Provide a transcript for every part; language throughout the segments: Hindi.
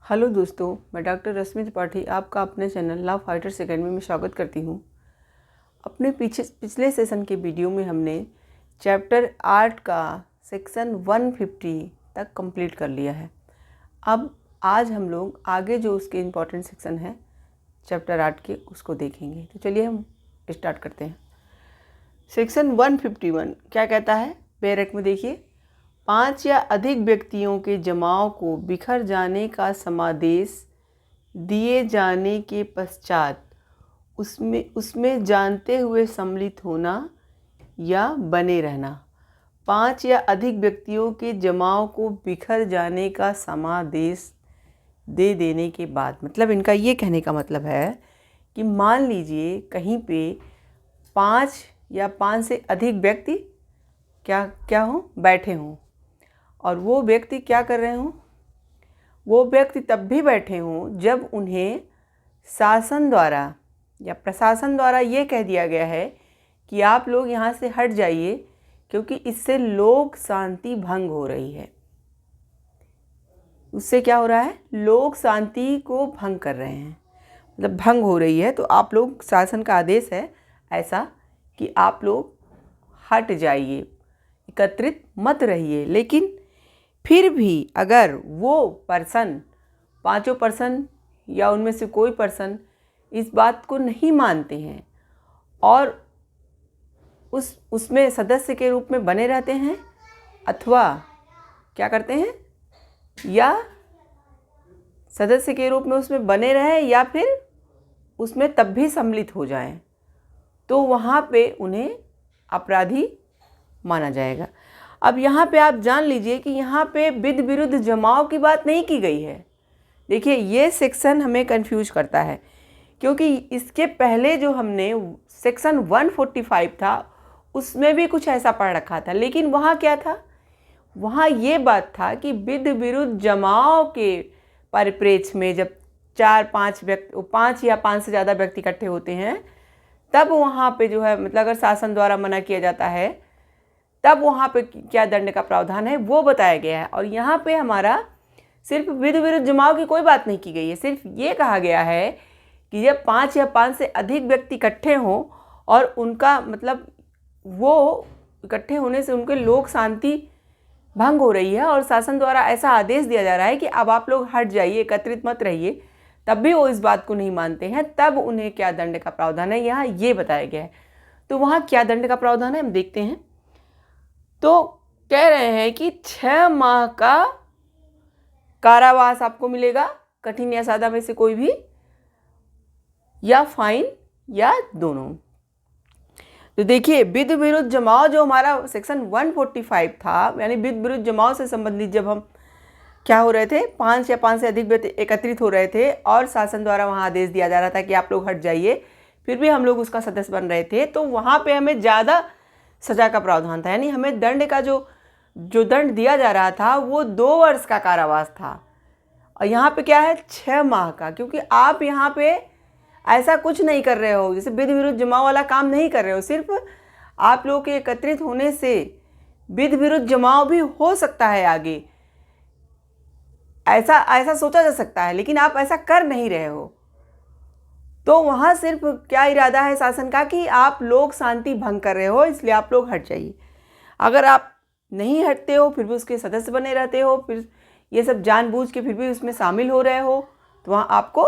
हेलो दोस्तों, मैं डॉक्टर रश्मि त्रिपाठी आपका अपने चैनल लव फाइटर्स एकेडमी में स्वागत करती हूँ। अपने पिछले सेशन के वीडियो में हमने चैप्टर 8 का सेक्शन 150 तक कंप्लीट कर लिया है। अब आज हम लोग आगे जो उसके इम्पॉर्टेंट सेक्शन है चैप्टर 8 के उसको देखेंगे। तो चलिए हम स्टार्ट करते हैं। सेक्शन 151 क्या कहता है? बैरक में देखिए, 5 या अधिक व्यक्तियों के जमाव को बिखर जाने का समादेश दिए जाने के पश्चात उसमें जानते हुए सम्मिलित होना या बने रहना। 5 या अधिक व्यक्तियों के जमाव को बिखर जाने का समादेश दे देने के बाद, मतलब इनका ये कहने का मतलब है कि मान लीजिए कहीं पे 5 या 5 से अधिक व्यक्ति क्या हों, बैठे हों, और वो व्यक्ति क्या कर रहे हों? वो व्यक्ति तब भी बैठे हों जब उन्हें शासन द्वारा या प्रशासन द्वारा ये कह दिया गया है कि आप लोग यहाँ से हट जाइए क्योंकि इससे लोक शांति भंग हो रही है। उससे क्या हो रहा है? लोक शांति को भंग कर रहे हैं, मतलब भंग हो रही है। तो आप लोग, शासन का आदेश है ऐसा कि आप लोग हट जाइए, एकत्रित मत रहिए। लेकिन फिर भी अगर वो पर्सन, 5 पर्सन या उनमें से कोई पर्सन इस बात को नहीं मानते हैं और उसमें सदस्य के रूप में बने रहते हैं, अथवा क्या करते हैं, या सदस्य के रूप में उसमें बने रहें या फिर उसमें तब भी सम्मिलित हो जाएं, तो वहाँ पे उन्हें अपराधी माना जाएगा। अब यहाँ पे आप जान लीजिए कि यहाँ पे विद विरुद्ध जमाव की बात नहीं की गई है। देखिए, ये सेक्शन हमें कंफ्यूज करता है क्योंकि इसके पहले जो हमने सेक्शन 145 था उसमें भी कुछ ऐसा पढ़ रखा था, लेकिन वहाँ क्या था? वहाँ ये बात था कि विद विरुद्ध जमाव के परिप्रेक्ष्य में जब 5 या 5 से ज़्यादा व्यक्ति इकट्ठे होते हैं तब वहाँ पे जो है, मतलब अगर शासन द्वारा मना किया जाता है तब वहाँ पे क्या दंड का प्रावधान है वो बताया गया है। और यहाँ पे हमारा सिर्फ विद विरुद्ध जमाव की कोई बात नहीं की गई है, सिर्फ ये कहा गया है कि जब 5 या 5 से अधिक व्यक्ति इकट्ठे हों और उनका मतलब वो इकट्ठे होने से उनके लोक शांति भंग हो रही है और शासन द्वारा ऐसा आदेश दिया जा रहा है कि अब आप लोग हट जाइए, एकत्रित मत रहिए, तब भी वो इस बात को नहीं मानते हैं, तब उन्हें क्या दंड का प्रावधान है यहाँ ये बताया गया है। तो वहाँ क्या दंड का प्रावधान है हम देखते हैं। तो कह रहे हैं कि 6 माह का कारावास आपको मिलेगा, कठिन या सादा में से कोई भी, या फाइन, या दोनों। तो देखिए, विद विरुद्ध जमाव जो हमारा सेक्शन 145 था, यानी विद विरुद्ध जमाव से संबंधित जब हम क्या हो रहे थे, 5 या 5 से अधिक व्यक्ति एकत्रित हो रहे थे और शासन द्वारा वहाँ आदेश दिया जा रहा था कि आप लोग हट जाइए, फिर भी हम लोग उसका सदस्य बन रहे थे, तो वहाँ पे हमें ज़्यादा सजा का प्रावधान था। यानी हमें दंड का जो दंड दिया जा रहा था वो 2 वर्ष का कारावास था, और यहाँ पे क्या है, 6 माह का। क्योंकि आप यहाँ पे ऐसा कुछ नहीं कर रहे हो, जैसे विद विरुद्ध जमाव वाला काम नहीं कर रहे हो, सिर्फ आप लोग के एकत्रित होने से विद विरुद्ध जमाव भी हो सकता है आगे, ऐसा सोचा जा सकता है, लेकिन आप ऐसा कर नहीं रहे हो। तो वहाँ सिर्फ क्या इरादा है शासन का कि आप लोग शांति भंग कर रहे हो, इसलिए आप लोग हट जाइए। अगर आप नहीं हटते हो, फिर भी उसके सदस्य बने रहते हो, फिर ये सब जानबूझ के फिर भी उसमें शामिल हो रहे हो, तो वहाँ आपको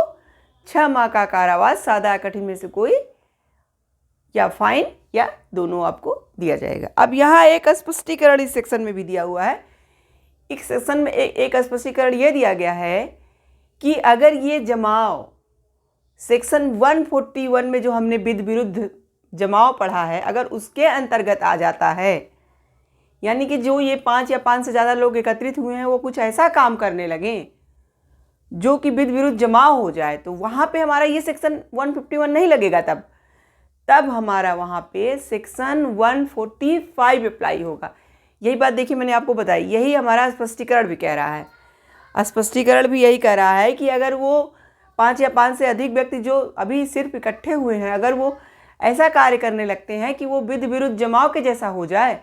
6 माह का कारावास, सादा या कठिन में से कोई, या फाइन, या दोनों आपको दिया जाएगा। अब यहाँ एक स्पष्टीकरण इस सेक्शन में भी दिया हुआ है। इस सेक्शन में एक स्पष्टीकरण ये दिया गया है कि अगर ये जमाव सेक्शन 141 में जो हमने विद विरुद्ध जमाव पढ़ा है, अगर उसके अंतर्गत आ जाता है, यानी कि जो ये 5 या 5 से ज़्यादा लोग एकत्रित हुए हैं वो कुछ ऐसा काम करने लगें जो कि विद विरुद्ध जमाव हो जाए, तो वहाँ पे हमारा ये सेक्शन 151 नहीं लगेगा। तब हमारा वहाँ पे सेक्शन 145 अप्लाई होगा। यही बात देखिए मैंने आपको बताई, यही हमारा स्पष्टीकरण भी कह रहा है। स्पष्टीकरण भी यही कह रहा है कि अगर वो 5 या 5 से अधिक व्यक्ति जो अभी सिर्फ इकट्ठे हुए हैं, अगर वो ऐसा कार्य करने लगते हैं कि वो विद विरुद्ध जमाव के जैसा हो जाए,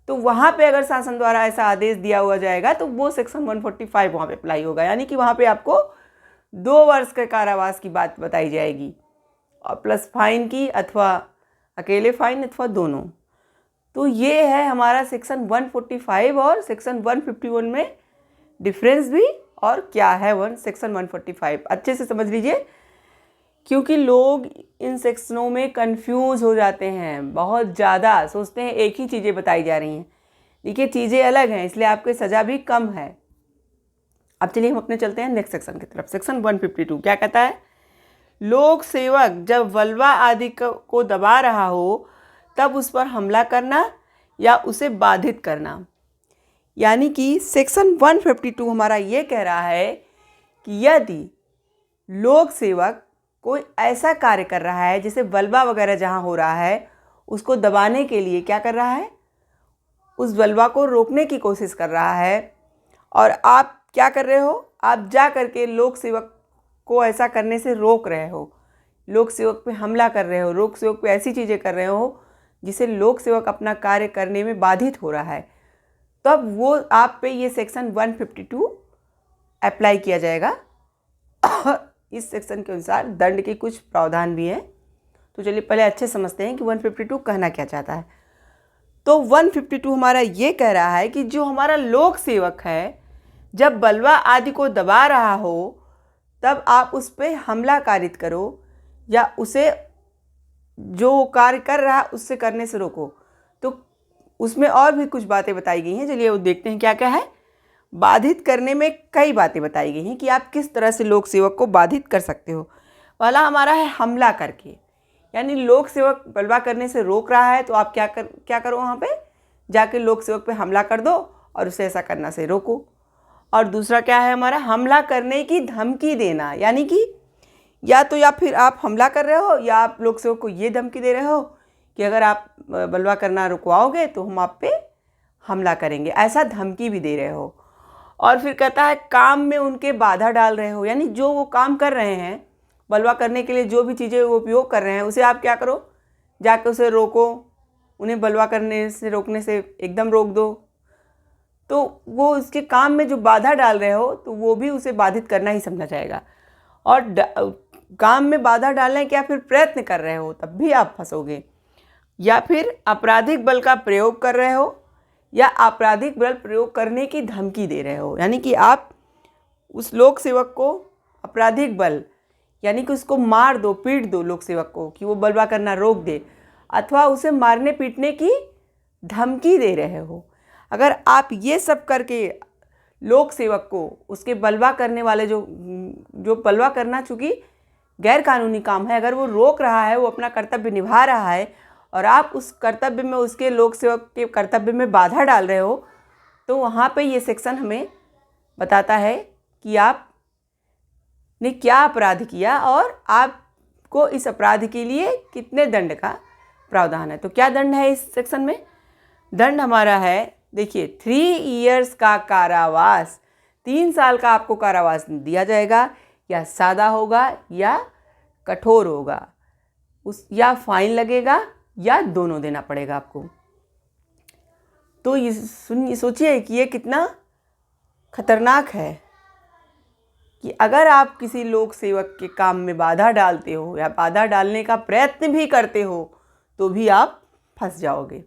तो वहाँ पे अगर शासन द्वारा ऐसा आदेश दिया हुआ जाएगा तो वो सेक्शन 145 वहाँ पे अप्लाई होगा, यानी कि वहाँ पे आपको 2 वर्ष के कारावास की बात बताई जाएगी और प्लस फाइन की, अथवा अकेले फाइन अथवा दोनों। तो ये है हमारा सेक्शन 145 और सेक्शन 151 में डिफरेंस भी, और क्या है सेक्शन 145 अच्छे से समझ लीजिए, क्योंकि लोग इन सेक्शनों में कंफ्यूज हो जाते हैं बहुत ज़्यादा, सोचते हैं एक ही चीज़ें बताई जा रही हैं। देखिए चीज़ें अलग हैं, इसलिए आपकी सज़ा भी कम है। अब चलिए हम अपने चलते हैं नेक्स्ट सेक्शन की तरफ। सेक्शन 152 क्या कहता है? लोक सेवक जब बलवा आदि को दबा रहा हो तब उस पर हमला करना या उसे बाधित करना। यानी कि सेक्शन 152 हमारा ये कह रहा है कि यदि लोक सेवक कोई ऐसा कार्य कर रहा है, जैसे बलवा वगैरह जहाँ हो रहा है उसको दबाने के लिए क्या कर रहा है, उस बलवा को रोकने की कोशिश कर रहा है, और आप क्या कर रहे हो, आप जा करके लोक सेवक को ऐसा करने से रोक रहे हो, लोक सेवक पे हमला कर रहे हो, लोक सेवक पे ऐसी चीज़ें कर रहे हो जिससे लोक सेवक अपना कार्य करने में बाधित हो रहा है, तब वो आप पे ये सेक्शन 152 अप्लाई किया जाएगा। इस सेक्शन के अनुसार दंड के कुछ प्रावधान भी हैं। तो चलिए पहले अच्छे समझते हैं कि 152 कहना क्या चाहता है। तो 152 हमारा ये कह रहा है कि जो हमारा लोक सेवक है जब बलवा आदि को दबा रहा हो तब आप उस पर हमला कारित करो या उसे जो कार्य कर रहा है उससे करने से रोको। तो उसमें और भी कुछ बातें बताई गई हैं, चलिए वो देखते हैं क्या क्या है। बाधित करने में कई बातें बताई गई हैं कि आप किस तरह से लोक सेवक को बाधित कर सकते हो। पहला हमारा है हमला करके, यानी लोक सेवक बलवा करने से रोक रहा है तो आप क्या करो, वहाँ पे जाके लोक सेवक पे हमला कर दो और उसे ऐसा करना से रोको। और दूसरा क्या है हमारा, हमला करने की धमकी देना, यानी कि या फिर आप हमला कर रहे हो या आप लोक सेवक को ये धमकी दे रहे हो कि अगर आप बलवा करना रुकवाओगे तो हम आप पे हमला करेंगे, ऐसा धमकी भी दे रहे हो। और फिर कहता है काम में उनके बाधा डाल रहे हो, यानी जो वो काम कर रहे हैं बलवा करने के लिए, जो भी चीज़ें वो उपयोग कर रहे हैं उसे आप क्या करो, जाकर उसे रोको, उन्हें बलवा करने से रोकने से एकदम रोक दो। तो वो उसके काम में जो बाधा डाल रहे हो तो वो भी उसे बाधित करना ही समझा जाएगा। और काम में बाधा डालने क्या फिर प्रयत्न कर रहे हो तब भी आप फंसोगे। या फिर आपराधिक बल का प्रयोग कर रहे हो या आपराधिक बल प्रयोग करने की धमकी दे रहे हो, यानी कि आप उस लोक सेवक को आपराधिक बल, यानी कि उसको मार दो, पीट दो लोक सेवक को कि वो बलवा करना रोक दे, अथवा उसे मारने पीटने की धमकी दे रहे हो। अगर आप ये सब करके लोक सेवक को उसके बलवा करने वाले जो बलवा करना चूँकि गैर कानूनी काम है, अगर वो रोक रहा है, वो अपना कर्तव्य निभा रहा है और आप उस कर्तव्य में, उसके लोक सेवक के कर्तव्य में बाधा डाल रहे हो, तो वहाँ पे ये सेक्शन हमें बताता है कि आपने क्या अपराध किया और आपको इस अपराध के लिए कितने दंड का प्रावधान है। तो क्या दंड है इस सेक्शन में? दंड हमारा है, देखिए 3 इयर्स का कारावास, 3 साल का आपको कारावास दिया जाएगा, या सादा होगा या कठोर होगा, या फाइन लगेगा या दोनों देना पड़ेगा आपको। तो ये सोचिए कि ये कितना खतरनाक है कि अगर आप किसी लोक सेवक के काम में बाधा डालते हो या बाधा डालने का प्रयत्न भी करते हो तो भी आप फंस जाओगे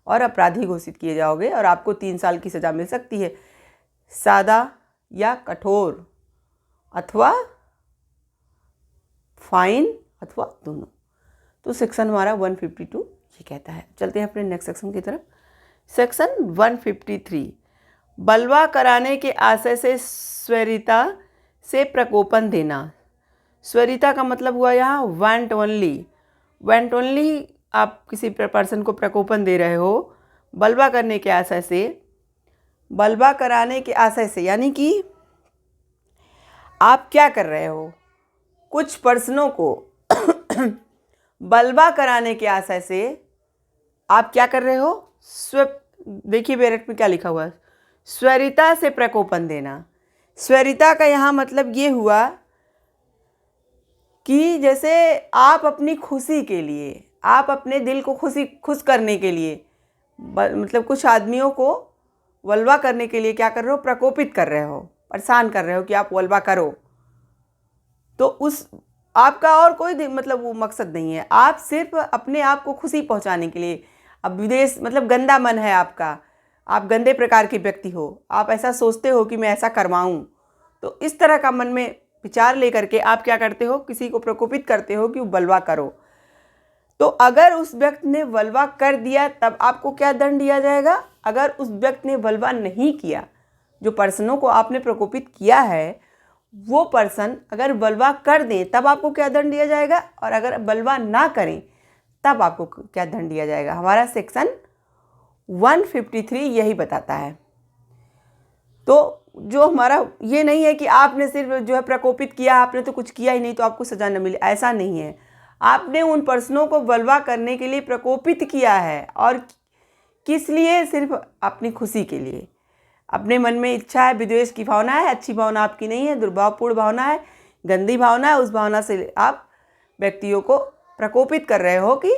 और अपराधी घोषित किए जाओगे और आपको 3 साल की सज़ा मिल सकती है, सादा या कठोर, अथवा फाइन अथवा दोनों। तो सेक्शन हमारा 152 ये कहता है। चलते हैं अपने नेक्स्ट सेक्शन की तरफ। सेक्शन 153, बलवा कराने के आशय से स्वरिता से प्रकोपन देना। स्वरिता का मतलब हुआ यहाँ वांट ओनली, वांट ओनली आप किसी पर्सन को प्रकोपन दे रहे हो बलवा करने के आशय से, बलवा कराने के आशय से, यानी कि आप क्या कर रहे हो, कुछ पर्सनों को बलवा कराने के आशय से आप क्या कर रहे हो, देखिए बैरक में क्या लिखा हुआ है, स्वरिता से प्रकोपन देना। स्वरिता का यहाँ मतलब ये हुआ कि जैसे आप अपनी खुशी के लिए, आप अपने दिल को खुश करने के लिए मतलब कुछ आदमियों को वल्वा करने के लिए क्या कर रहे हो, प्रकोपित कर रहे हो, परेशान कर रहे हो कि आप वल्वा करो, तो उस आपका और कोई मतलब वो मकसद नहीं है, आप सिर्फ अपने आप को खुशी पहुंचाने के लिए। अब विदेश मतलब गंदा मन है आपका, आप गंदे प्रकार के व्यक्ति हो, आप ऐसा सोचते हो कि मैं ऐसा करवाऊं, तो इस तरह का मन में विचार लेकर के आप क्या करते हो, किसी को प्रकोपित करते हो कि वो वल्वा करो। तो अगर उस व्यक्ति ने वल्वा कर दिया तब आपको क्या दंड दिया जाएगा। अगर उस व्यक्ति ने वल्वा नहीं किया, जो पर्सनों को आपने प्रकोपित किया है वो पर्सन अगर वल्वा कर दें तब आपको क्या दंड दिया जाएगा, और अगर वल्वा ना करें तब आपको क्या दंड दिया जाएगा। हमारा सेक्शन 153 यही बताता है। तो जो हमारा ये नहीं है कि आपने सिर्फ जो है प्रकोपित किया, आपने तो कुछ किया ही नहीं तो आपको सज़ा न मिले, ऐसा नहीं है। आपने उन पर्सनों को वल्वा करने के लिए प्रकोपित किया है, और किस लिए, सिर्फ अपनी खुशी के लिए। अपने मन में इच्छा है, विद्वेष की भावना है, अच्छी भावना आपकी नहीं है, दुर्भावपूर्ण भावना है, गंदी भावना है, उस भावना से आप व्यक्तियों को प्रकोपित कर रहे हो कि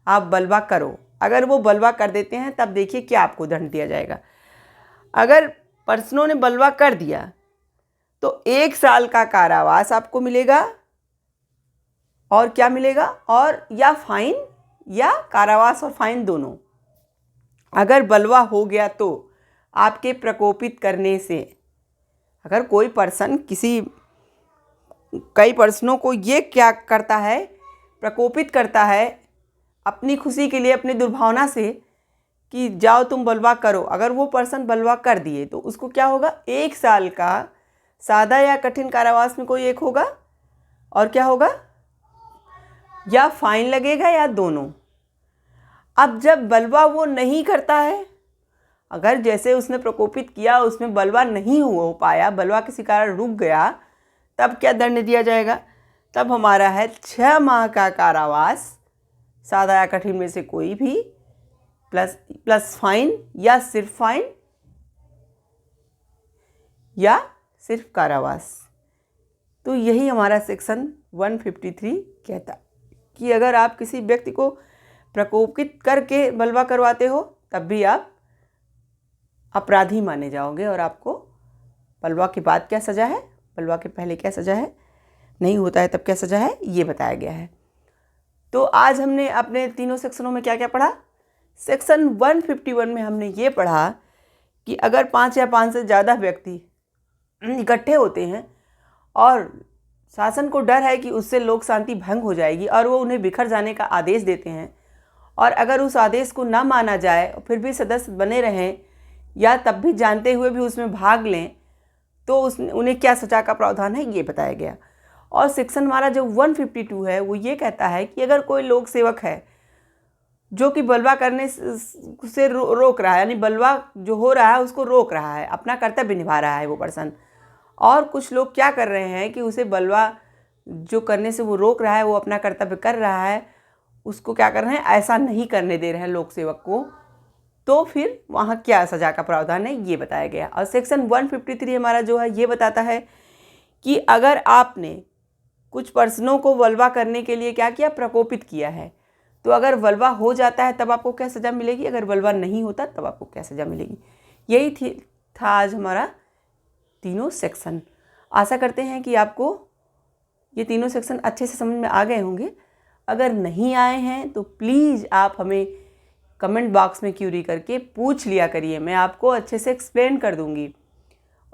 आप वल्वा करो। अगर वो वल्वा कर देते हैं तब देखिए क्या आपको दंड दिया जाएगा। अगर पर्सनों ने वल्वा कर दिया तो 1 साल का कारावास आपको मिलेगा, और क्या मिलेगा, और या फाइन, या कारावास और फाइन दोनों। अगर वल्वा हो गया तो आपके प्रकोपित करने से, अगर कोई पर्सन कई पर्सनों को ये क्या करता है, प्रकोपित करता है अपनी खुशी के लिए, अपनी दुर्भावना से कि जाओ तुम वल्वा करो, अगर वो पर्सन वल्वा कर दिए तो उसको क्या होगा, 1 साल का सादा या कठिन कारावास में कोई एक होगा, और क्या होगा, या फाइन लगेगा या दोनों। अब जब वल्वा वो नहीं करता है, अगर जैसे उसने प्रकोपित किया उसमें वल्वा नहीं हो पाया, वल्वा किसी कारण रुक गया, तब क्या दंड दिया जाएगा। तब हमारा है 6 माह का कारावास, सादा या कठिन में से कोई भी, प्लस फाइन, या सिर्फ फाइन, या सिर्फ कारावास। तो यही हमारा सेक्शन 153 कहता कि अगर आप किसी व्यक्ति को प्रकोपित करके वल्वा करवाते हो तब भी आप अपराधी माने जाओगे, और आपको वल्वा के बाद क्या सज़ा है, वल्वा के पहले क्या सज़ा है, नहीं होता है तब क्या सज़ा है, ये बताया गया है। तो आज हमने अपने तीनों सेक्शनों में क्या क्या पढ़ा। सेक्शन 151 में हमने ये पढ़ा कि अगर 5 या 5 से ज़्यादा व्यक्ति इकट्ठे होते हैं और शासन को डर है कि उससे लोक शांति भंग हो जाएगी और वो उन्हें बिखर जाने का आदेश देते हैं, और अगर उस आदेश को ना माना जाए फिर भी सदस्य बने रहें या तब भी जानते हुए भी उसमें भाग लें, तो उन्हें क्या सज़ा का प्रावधान है, ये बताया गया। और सेक्शन हमारा जो 152 है वो ये कहता है कि अगर कोई लोक सेवक है जो कि वल्वा करने से रोक रहा है, यानी वल्वा जो हो रहा है उसको रोक रहा है, अपना कर्तव्य निभा रहा है वो पर्सन, और कुछ लोग क्या कर रहे हैं कि उसे वल्वा जो करने से वो रोक रहा है, वो अपना कर्तव्य कर रहा है, उसको क्या कर रहे हैं, ऐसा नहीं करने दे रहे हैं लोक सेवक को, तो फिर वहाँ क्या सज़ा का प्रावधान है, ये बताया गया। और सेक्शन 153 हमारा जो है ये बताता है कि अगर आपने कुछ पर्सनों को वल्वा करने के लिए क्या किया, प्रकोपित किया है, तो अगर वल्वा हो जाता है तब आपको क्या सज़ा मिलेगी, अगर वल्वा नहीं होता तब आपको क्या सज़ा मिलेगी। यही था आज हमारा तीनों सेक्शन। आशा करते हैं कि आपको ये तीनों सेक्शन अच्छे से समझ में आ गए होंगे। अगर नहीं आए हैं तो प्लीज़ आप हमें कमेंट बॉक्स में क्यूरी करके पूछ लिया करिए, मैं आपको अच्छे से एक्सप्लेन कर दूंगी।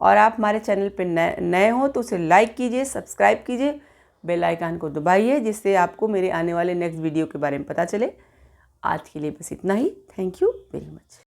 और आप हमारे चैनल पर नए हो तो उसे लाइक कीजिए, सब्सक्राइब कीजिए, बेल आइकन को दबाइए, जिससे आपको मेरे आने वाले नेक्स्ट वीडियो के बारे में पता चले। आज के लिए बस इतना ही। Thank you very much.